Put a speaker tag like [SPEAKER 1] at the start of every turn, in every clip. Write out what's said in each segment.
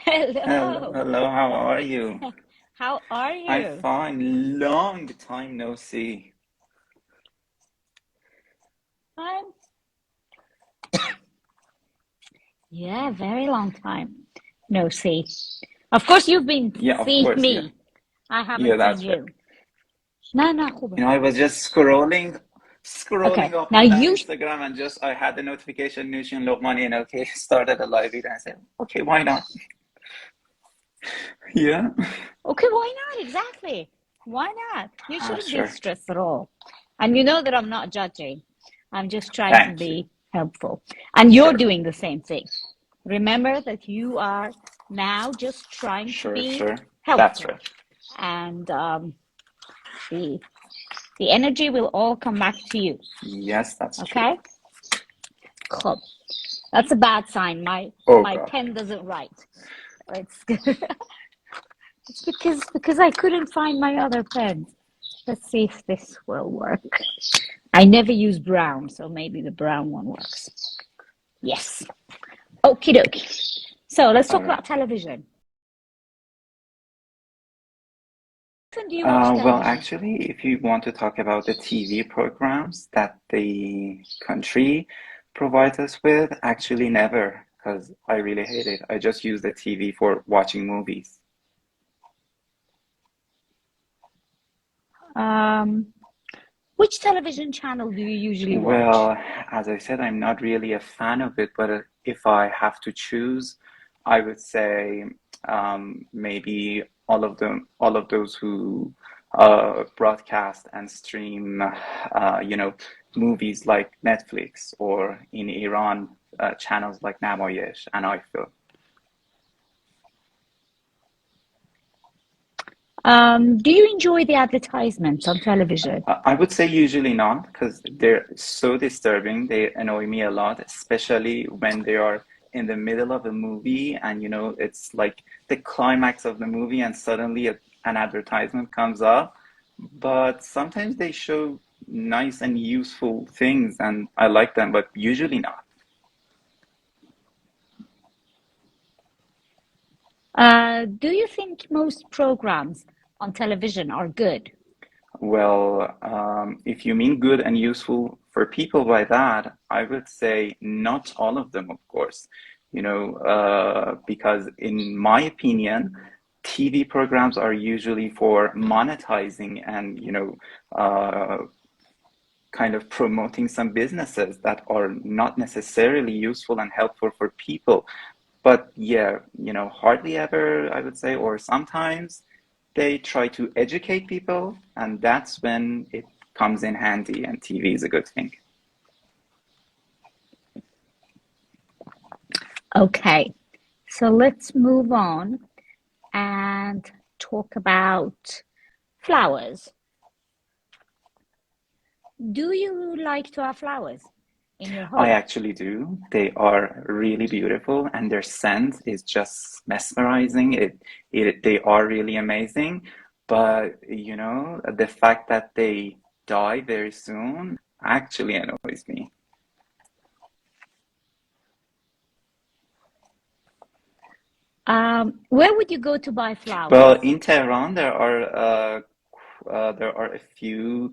[SPEAKER 1] Hello,
[SPEAKER 2] Hello.
[SPEAKER 1] hello, how are you?
[SPEAKER 2] How are
[SPEAKER 1] I'm
[SPEAKER 2] you?
[SPEAKER 1] fine. Long time no see.
[SPEAKER 2] I'm, yeah, very long time. No see. Of course, you've been
[SPEAKER 1] Yeah, of
[SPEAKER 2] seeing
[SPEAKER 1] course, yeah.
[SPEAKER 2] me. I
[SPEAKER 1] Yeah,
[SPEAKER 2] haven't seen
[SPEAKER 1] that's right.
[SPEAKER 2] you. No, no, خوبه.
[SPEAKER 1] I was just scrolling,
[SPEAKER 2] Okay,
[SPEAKER 1] scrolling up
[SPEAKER 2] now
[SPEAKER 1] and down
[SPEAKER 2] you,
[SPEAKER 1] Instagram and just I had the notification Nushin Lokmani and okay, started a live video and I said, okay, why not? Yeah.
[SPEAKER 2] okay, why not? Exactly. Why not? You shouldn't be
[SPEAKER 1] Sure.
[SPEAKER 2] stressed at all. And you know that I'm not judging. I'm just trying to
[SPEAKER 1] Thank you.
[SPEAKER 2] be helpful. And you're
[SPEAKER 1] Sure.
[SPEAKER 2] doing the same thing. Remember that you are now just trying to
[SPEAKER 1] Sure,
[SPEAKER 2] be
[SPEAKER 1] sure. That's
[SPEAKER 2] helpful.
[SPEAKER 1] right.
[SPEAKER 2] And the the energy will all come back to you.
[SPEAKER 1] Yes, that's true.
[SPEAKER 2] Okay? خب. That's a bad sign. My
[SPEAKER 1] Oh
[SPEAKER 2] my
[SPEAKER 1] God.
[SPEAKER 2] pen doesn't write. It's it's because I couldn't find my other pen. Let's see if this will work. I never use brown, so maybe the brown one works. Yes. Okie dokie. So let's
[SPEAKER 1] All
[SPEAKER 2] talk
[SPEAKER 1] right.
[SPEAKER 2] about television. How often do you watch
[SPEAKER 1] Well,
[SPEAKER 2] television?
[SPEAKER 1] actually, if you want to talk about the TV programs that the country provides us with, actually never, because I really hate it. I just use the TV for watching movies.
[SPEAKER 2] Um, which television channel do you usually watch?
[SPEAKER 1] Well, as I said, I'm not really a fan of it, but if I have to choose, I would say maybe all of those who broadcast and stream, movies like Netflix or in Iran, channels like Namayesh and iFilm.
[SPEAKER 2] Do you enjoy the advertisements on television?
[SPEAKER 1] I would say usually not because they're so disturbing. They annoy me a lot, especially when they are in the middle of a movie and it's like the climax of the movie and suddenly an advertisement comes up. But sometimes they show nice and useful things and I like them, but usually not.
[SPEAKER 2] Do you think most programs on television are good?
[SPEAKER 1] Well, if you mean good and useful for people by that, I would say not all of them, of course. Because in my opinion, TV programs are usually for monetizing and, kind of promoting some businesses that are not necessarily useful and helpful for people. But yeah, hardly ever, I would say, or sometimes they try to educate people, and that's when it comes in handy, and TV is a good thing.
[SPEAKER 2] Okay, so let's move on and talk about flowers. Do you like to have flowers in your
[SPEAKER 1] I
[SPEAKER 2] home?
[SPEAKER 1] actually do. They are really beautiful, and their scent is just mesmerizing. They are really amazing. But, the fact that they die very soon actually annoys me.
[SPEAKER 2] Where would you go to buy
[SPEAKER 1] Well,
[SPEAKER 2] flowers?
[SPEAKER 1] in Tehran, there are a few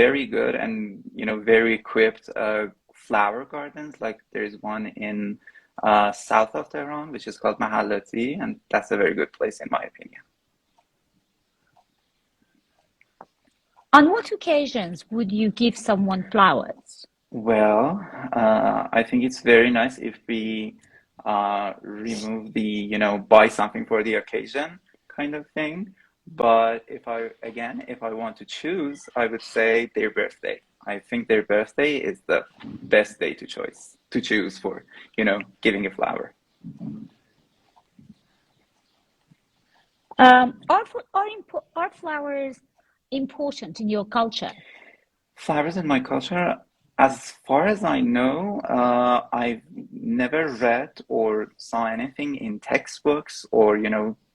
[SPEAKER 1] very good and very equipped flower gardens. Like there's one in south of Tehran, which is called Mahallati, and that's a very good place in my opinion.
[SPEAKER 2] On what occasions would you give someone flowers?
[SPEAKER 1] Well, I think it's very nice if we remove the, buy something for the occasion kind of thing. But if I want to choose, I would say their birthday. I think their birthday is the best day to choose for, giving a flower.
[SPEAKER 2] Are flowers important in your culture?
[SPEAKER 1] Flowers in my culture, as far as I know, I've never read or saw anything in textbooks or,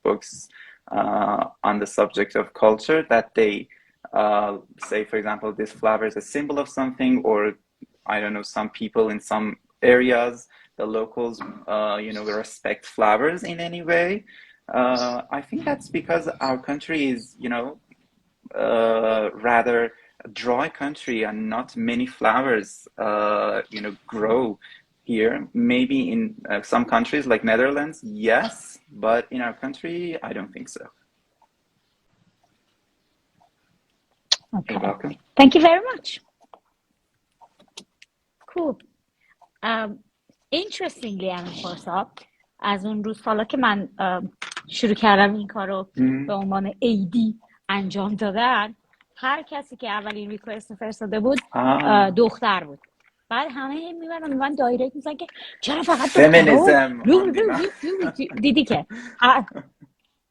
[SPEAKER 1] books on the subject of culture that they say, for example, this flower is a symbol of something, or I don't know, some people in some areas the locals, respect flowers in any way. I think that's because our country is, rather a dry country and not many flowers, grow here. Maybe in some countries like Netherlands, yes, but in our country, I don't think so.
[SPEAKER 2] Okay.
[SPEAKER 1] You're welcome.
[SPEAKER 2] Thank you very much. Cool. Interestingly, امیرپارسا از اون روز حالا که من شروع کردم این کارو به عنوان AD انجام دادن، هر کسی که اولین ریکوست فرستاده بود دختر بود. بعد همه میبرن من دایرکت میزن که چرا فقط دختر دیدی که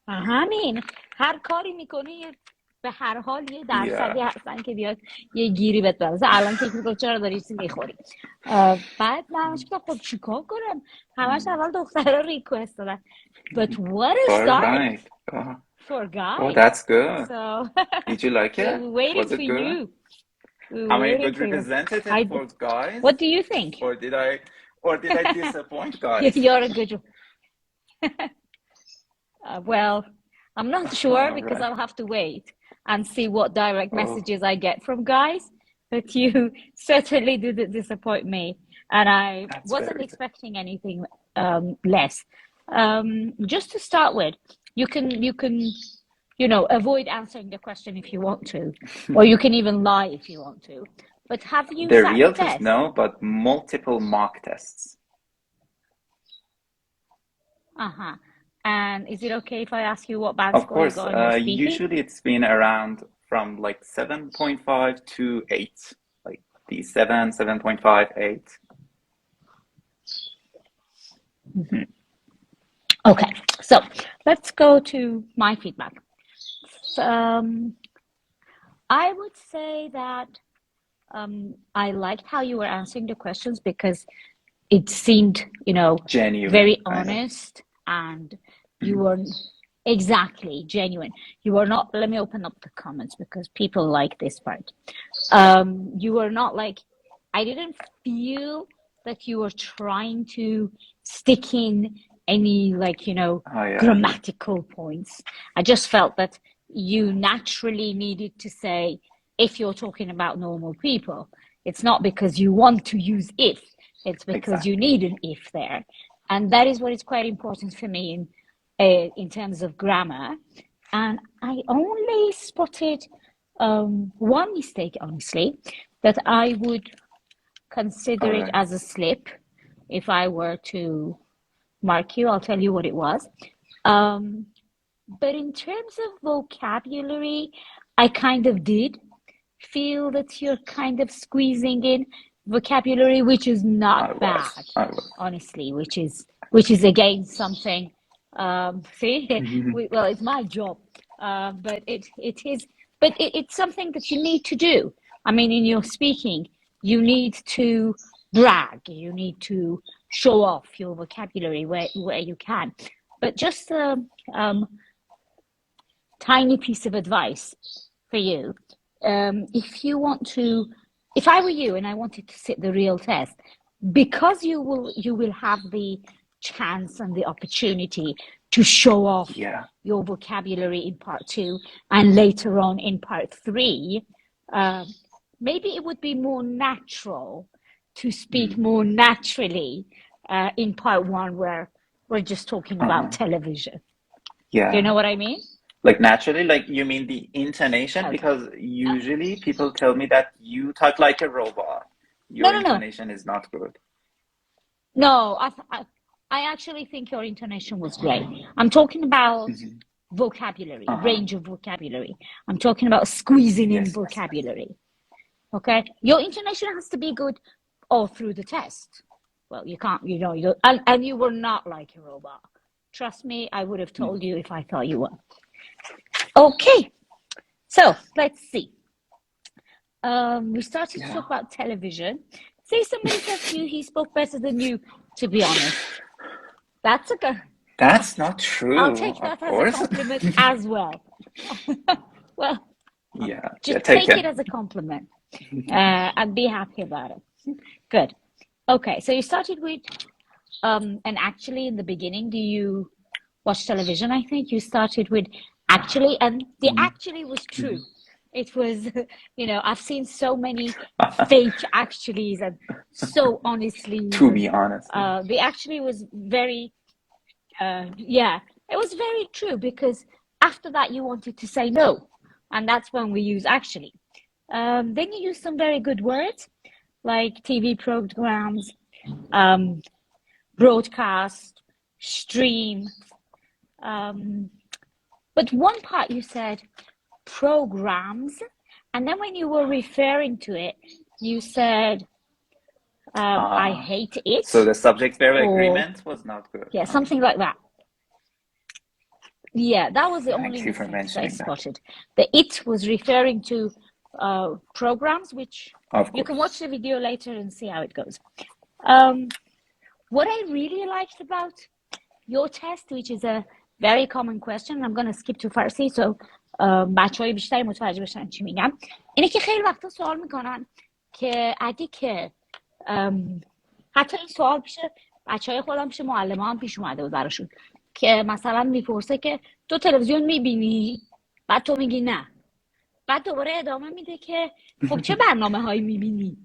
[SPEAKER 2] همین هر کاری میکنی به هر حال یه درصدی هستن که بیاد یه گیری بهت برسه. الان که میگه چرا داری چیزی میخوری، بعد من گفتم خب چیکار کنم، همش اول دخترها ریکوست دادن. But what a start for guys.
[SPEAKER 1] Oh, that's good.
[SPEAKER 2] So
[SPEAKER 1] did you like it?
[SPEAKER 2] Was it good? You.
[SPEAKER 1] Am I a good representative for guys?
[SPEAKER 2] What do you think?
[SPEAKER 1] Or did I disappoint guys?
[SPEAKER 2] You're a good well, I'm not sure because I'll have to wait and see what direct messages I get from guys. But you certainly didn't disappoint me, and I wasn't expecting anything less. Just to start with, you can avoid answering the question if you want to, or you can even lie if you want to. But have you
[SPEAKER 1] the
[SPEAKER 2] sat
[SPEAKER 1] real
[SPEAKER 2] the test?
[SPEAKER 1] Test? No, but multiple mock tests.
[SPEAKER 2] And is it okay if I ask you what band score you got on your speaking?
[SPEAKER 1] Usually it's been around from like 7.5 to 8, like the 7, 7.5, 8.
[SPEAKER 2] Okay, so let's go to my feedback. I would say that I liked how you were answering the questions because it seemed,
[SPEAKER 1] genuine,
[SPEAKER 2] very honest, and you were exactly genuine. You were not, let me open up the comments because people like this part. You were not like, I didn't feel that you were trying to stick in any grammatical points. I just felt that you naturally needed to say, if you're talking about normal people, it's not because you want to use if, it's because you need an if there. And that is what is quite important for me in terms of grammar. And I only spotted one mistake, honestly, that I would consider it as a slip. If I were to mark you, I'll tell you what it was. But in terms of vocabulary, I kind of did feel that you're kind of squeezing in vocabulary, which is not bad, honestly, which is again something, well, it's my job, but it's something that you need to do. I mean, in your speaking, you need to brag, you need to show off your vocabulary where you can. But just a tiny piece of advice for you. If I were you and I wanted to sit the real test, because you will have the chance and the opportunity to show off your vocabulary in part 2 and later on in part 3, maybe it would be more natural to speak more naturally in part 1 where we're just talking about television.
[SPEAKER 1] Yeah.
[SPEAKER 2] Do you know what I mean?
[SPEAKER 1] Like naturally, like you mean the intonation? Because usually people tell me that you talk like a robot. Your intonation is not good.
[SPEAKER 2] No, I actually think your intonation was great. I'm talking about vocabulary, range of vocabulary. I'm talking about squeezing in vocabulary. Okay? Your intonation has to be good all through the test. Well, you can't, and you were not like a robot. Trust me, I would have told you if I thought you were. Okay, so let's see. We started to talk about television. Say somebody says to you he spoke better than you, to be honest. That's a good.
[SPEAKER 1] That's not true.
[SPEAKER 2] I'll take that as a compliment as well. Well, just take it as a compliment and be happy about it. Good. Okay, so you started with And actually, in the beginning, do you watch television? I think you started with actually, and the actually was true. It was, I've seen so many fake actuallys, and so honestly,
[SPEAKER 1] To be honest.
[SPEAKER 2] the actually was very, it was very true, because after that you wanted to say no, and that's when we use actually. Then you use some very good words like TV programs, broadcast, stream. But one part you said programs, and then when you were referring to it, you said, I hate it.
[SPEAKER 1] So the subject verb agreement was not good.
[SPEAKER 2] Yeah, something like that. Yeah, that was the only
[SPEAKER 1] Thank you for
[SPEAKER 2] mistake I
[SPEAKER 1] mentioning that.
[SPEAKER 2] spotted. The it was referring to programs, which you can watch the video later and see how it goes. What I really liked about your test, which is a very common question, I'm going to skip to Farsi so بچه‌های بیشتری متوجه بشن چی میگم، اینه که خیلی وقتا سوال میکنن که اگه که حتی این سوال پیش بچه‌های خودم، پیش معلم‌ها هم پیش اومده بود براشون، که مثلا میپرسه که تو تلویزیون میبینی؟ بعد تو میگی نه، بعد دوباره ادامه میده که خب چه برنامه هایی میبینی؟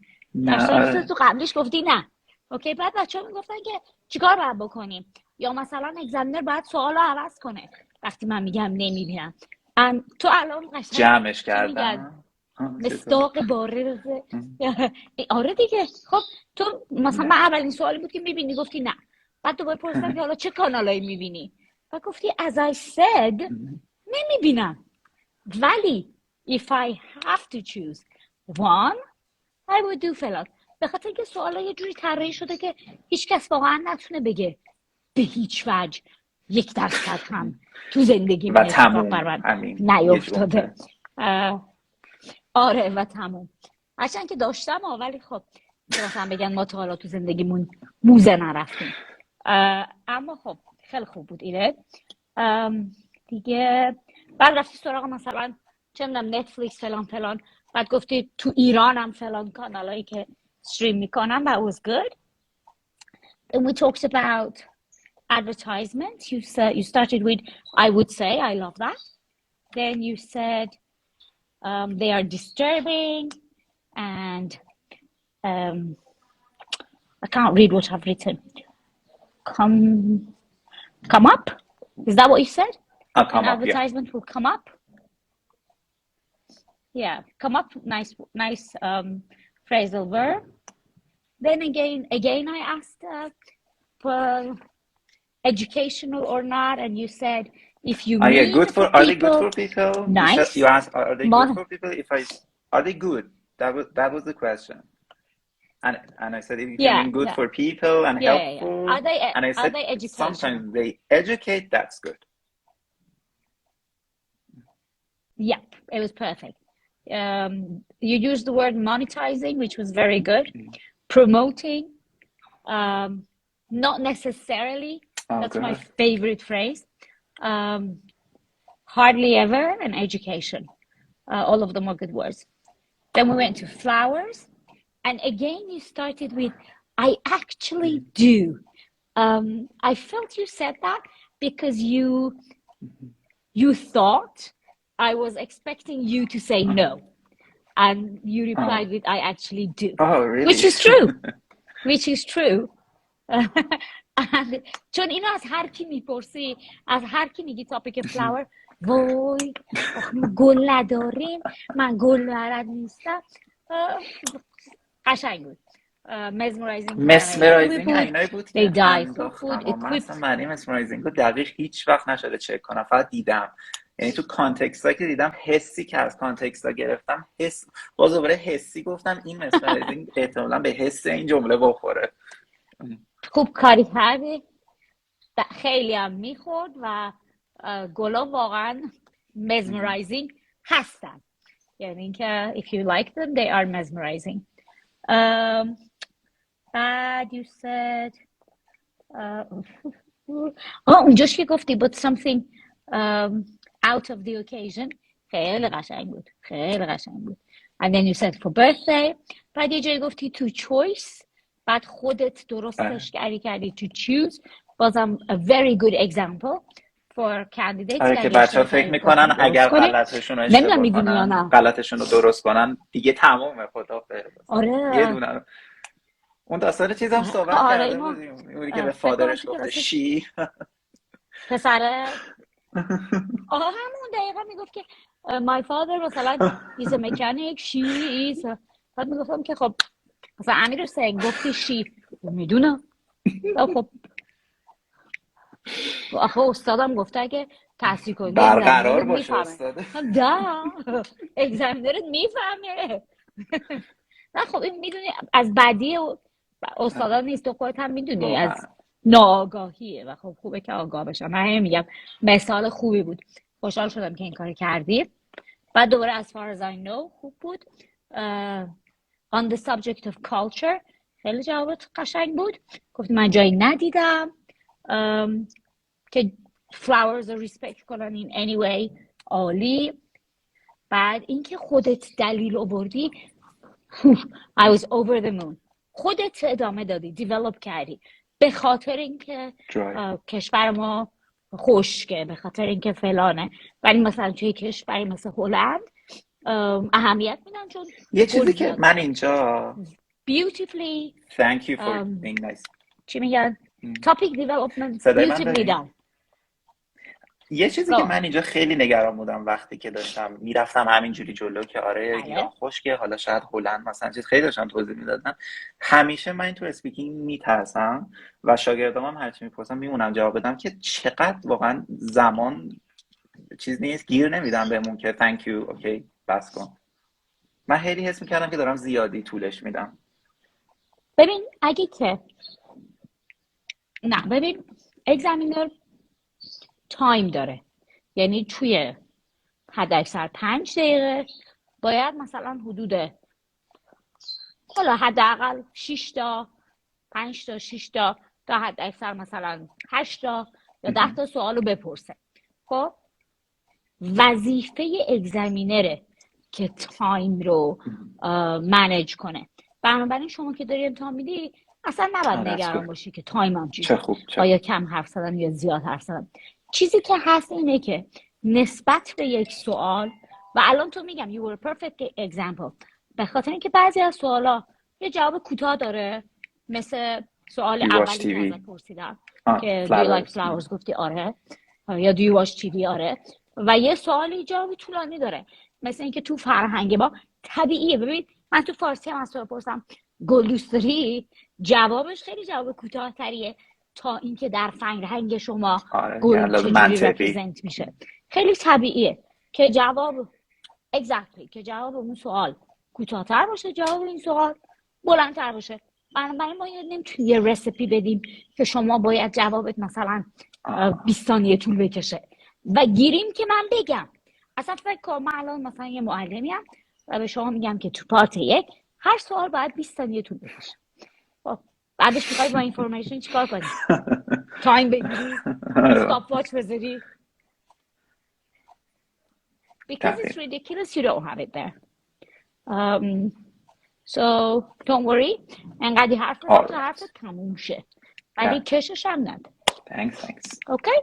[SPEAKER 2] در صورتی که تو قبلش گفتی نه. اوکی، بعد بچه‌ها میگفتن که چیکار باید بکنیم، یا مثلا اگزامینر باید سوال رو عوض کنه وقتی من میگم نمیبینم. تو الان قشنگ
[SPEAKER 1] جمعش کردم
[SPEAKER 2] مصداق بارز. آره دیگه. خب تو مثلا من اولین سوالی بود که میبینی گفتی نه، بعد دوباره پرسیدم که حالا چه کانالایی میبینی، بعد گفتی as I said نمیبینم، ولی if I have to choose one I would do فلان. به خاطر اینکه سوالا یه جوری طراحی شده که هیچ کس واقعا نتونه بگه به هیچ وجه 1% هم تو زندگی من اتفاق بر من نیفتاده. آره و تموم. هرچند که داشتم ولی خب مثلا بگن ما تا حالا تو زندگیمون موزه نرفتیم. اما خب خیلی خوب بود اینه دیگه. بعد رفتی سراغ مثلا چه میدونم نتفلیکس فلان فلان، بعد گفتی تو ایران هم فلان کانالایی که استریم میکنن. That was good. And we talked about advertisement. You started with I would say, I love that. Then you said they are disturbing, and I can't read what I've written. Come up? Is that what you said?
[SPEAKER 1] An
[SPEAKER 2] advertisement will come up? Yeah, come up, nice phrasal verb. Then again I asked educational or not, and you said if you
[SPEAKER 1] are
[SPEAKER 2] mean
[SPEAKER 1] good for
[SPEAKER 2] people,
[SPEAKER 1] are they good for people?
[SPEAKER 2] Nice.
[SPEAKER 1] You asked are they good for people? Are they good? That was the question. And I said if you mean good for people and helpful.
[SPEAKER 2] Are they?
[SPEAKER 1] And I said
[SPEAKER 2] are they educational?
[SPEAKER 1] sometimes they educate. That's good.
[SPEAKER 2] Yep, it was perfect. You used the word monetizing, which was very good. Promoting, not necessarily. That's good. My favorite phrase. Hardly ever, and education. All of them are good words. Then we went to flowers, and again you started with I actually do. I felt you said that because you thought I was expecting you to say no, and you replied with I actually do.
[SPEAKER 1] Oh, really?
[SPEAKER 2] Which is true. Which is true. چون اینو از هر کی میپرسی، از هر کی میگی تاپیک فلاور، وای گل نداریم، من گل بلد نیستم. قشنگ بود. mesmerizing
[SPEAKER 1] اینایی بود که انداختم. معنی mesmerizing رو دقیق هیچ وقت نشده چک کنم، فقط دیدم. یعنی تو کانتکست ها که دیدم، حسی که از کانتکست ها گرفتم، باز دوباره حسی گفتم این mesmerizing احتمالاً به حس این جمله بخوره.
[SPEAKER 2] خوب کاری کردی. خیلی هم میخورد و گلا واقعا mesmerizing هستن. یعنی اینکه if you like them they are mesmerizing. Bad you said اونجاش که گفتی but something out of the occasion خیلی قشنگ بود. خیلی قشنگ بود. And then you said for birthday. بعد یه جایی گفتی to choice. بعد خودت درستش کردی to choose. بازم a very good example for candidates
[SPEAKER 1] آره
[SPEAKER 2] که
[SPEAKER 1] که
[SPEAKER 2] اگه
[SPEAKER 1] بچه ها
[SPEAKER 2] اشتباه
[SPEAKER 1] فکر
[SPEAKER 2] کردی
[SPEAKER 1] میکنن
[SPEAKER 2] گفتم
[SPEAKER 1] اگر
[SPEAKER 2] درست کنه.
[SPEAKER 1] غلطشون رو
[SPEAKER 2] نمیدونم
[SPEAKER 1] اشتباه
[SPEAKER 2] میدونی یا
[SPEAKER 1] کنن،
[SPEAKER 2] نه.
[SPEAKER 1] غلطشون رو درست کنن دیگه تمومه، خدا یه
[SPEAKER 2] آره
[SPEAKER 1] دونه. اون داستان چیزم صحبت
[SPEAKER 2] آره
[SPEAKER 1] کرده
[SPEAKER 2] اینو
[SPEAKER 1] بودیم، اونی که به
[SPEAKER 2] فکر کنم
[SPEAKER 1] فادرش
[SPEAKER 2] تو
[SPEAKER 1] گفته
[SPEAKER 2] کلاس
[SPEAKER 1] شی.
[SPEAKER 2] پسره همون دقیقا میگفت که my father مثلا he's a mechanic she is. بعد میگفتم که خب مثلا امیر حسین گفتی شی میدونم. خب آخه استادم گفته اگه تحصیل کنی
[SPEAKER 1] برقرار
[SPEAKER 2] اگزمینرت
[SPEAKER 1] باشه
[SPEAKER 2] میفهمه.
[SPEAKER 1] استاد.
[SPEAKER 2] ده اگزمینرت میفهمه. نه خب این میدونی از بدی استادا نیست، تو خودت هم میدونی
[SPEAKER 1] واقعا
[SPEAKER 2] از ناآگاهیه و خب خوبه که آگاه بشم. من همین میگم مثال خوبی بود، خوشحال شدم که این کار کردی. بعد دوباره as far as I know خوب بود. On the subject of culture خیلی جوابت قشنگ بود. گفت من جایی ندیدم که flowers رو respect کنن in any way. عالی. بعد اینکه خودت دلیل آوردی I was over the moon. خودت ادامه دادی، دیولپ کردی، به خاطر اینکه کشور ما خشکه، به خاطر اینکه فلانه، ولی مثلا توی کشوری مثل هلند اهمیت میدن چون
[SPEAKER 1] یه
[SPEAKER 2] گل
[SPEAKER 1] چیزی که
[SPEAKER 2] زیاد
[SPEAKER 1] من
[SPEAKER 2] داره.
[SPEAKER 1] اینجا
[SPEAKER 2] beautifully
[SPEAKER 1] thank you for being nice.
[SPEAKER 2] چی میگن topic development
[SPEAKER 1] صدای من
[SPEAKER 2] beautifully
[SPEAKER 1] داریم؟
[SPEAKER 2] done.
[SPEAKER 1] یه چیزی که من اینجا خیلی نگران بودم وقتی که داشتم میرفتم همینجوری جلو که آره ایران خشکه، حالا شاید هلند مثلا چیز خیلی داشتن توضیح میدادن، همیشه من تو اسپیکینگ میترسم و شاگردام هم هرچی میپرسم میمونم جواب بدم که چقدر واقعا زمان چیز نیست، گیر نمیدم بهمون که thank you اوکی بس کن. من خیلی حس میکردم که دارم زیادی طولش میدم.
[SPEAKER 2] ببین اگه که نه ببین اگزمینر تایم داره، یعنی توی حد اکثر 5 دقیقه باید مثلا حدود حالا حداقل 6 تا 5 تا 6 تا حد اکثر مثلا 8 تا یا 10 تا سوال رو بپرسه. خب وظیفه اگزمینره که تایم رو منیج کنه. بنابراین شما که داری امتحان میدی اصلا نباید نگران باشی که تایمم چی آیا کم حرف زدم یا زیاد حرف زدم. چیزی که هست اینه که نسبت به یک سوال، و الان تو میگم you were a perfect example، به خاطر اینکه بعضی از سوالا یه جواب کوتاه داره، مثل سوال اولی که ازت پرسیدم که do you like flowers گفتی آره، یا do you watch TV آره، و یه سوالی جواب طولانی داره مثل اینکه تو فرهنگ ما طبیعیه. ببین من تو فارسی هم از تو بپرسم گل دوست داری، جوابش خیلی جواب کوتاه‌تریه تا اینکه در فرهنگ شما گل چجوری رپرزنت میشه. خیلی طبیعیه که جواب exactly که جواب اون سوال کوتاه‌تر باشه، جواب این سوال بلندتر باشه. بنابراین ما نمیتونیم یه رسیپی بدیم که شما باید جوابت مثلا 20 ثانیه طول بکشه و گیریم که من بگم. اصلا فکر کنم من الان مثلا یه معلمیم و به شما میگم که تو پارت 1 هر سوال باید 20 ثانیه طول بکشه. خب بعدش میخوای با اینفورمیشن چیکار کنی؟ تایم بگیری؟ استاپ واچ بذاری؟ Because it's ridiculous you don't have it there. So don't worry. انقدر حرف بزن تا حرفت تموم شه. ولی کشش هم نده.
[SPEAKER 1] Thanks.
[SPEAKER 2] Okay?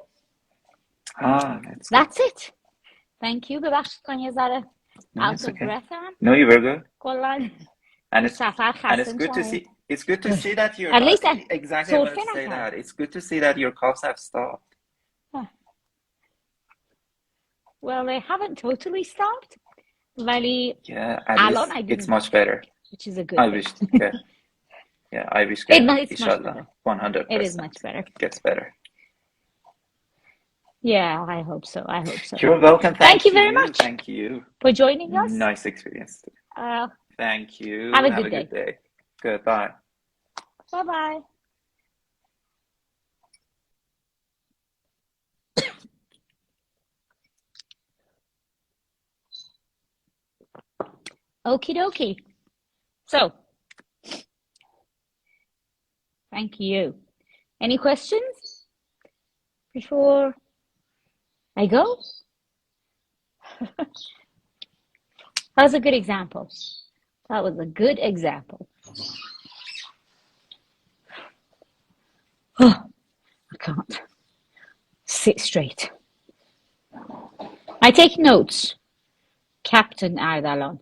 [SPEAKER 1] That's
[SPEAKER 2] it. Thank you. ببخشید کن یه ذره out of breath هم.
[SPEAKER 1] No, you were good.
[SPEAKER 2] کلن
[SPEAKER 1] سفر خسته میشم. It's good to see that you're exactly I want to say that. It's good to see that your coughs have stopped.
[SPEAKER 2] Well, they haven't totally stopped. ولی
[SPEAKER 1] at least it's much better.
[SPEAKER 2] Which is a good
[SPEAKER 1] I wish I wish inshallah 100%
[SPEAKER 2] it is much better.
[SPEAKER 1] Gets better.
[SPEAKER 2] Yeah, I hope so.
[SPEAKER 1] You're welcome.
[SPEAKER 2] Thank you very much.
[SPEAKER 1] Thank you
[SPEAKER 2] for joining us.
[SPEAKER 1] Nice experience. Thank you.
[SPEAKER 2] Have a good
[SPEAKER 1] day. Goodbye.
[SPEAKER 2] Bye-bye. Okie dokie. So, thank you. Any questions before I go? That was a good example. Oh, I can't sit straight. I take notes, Captain Ardalan.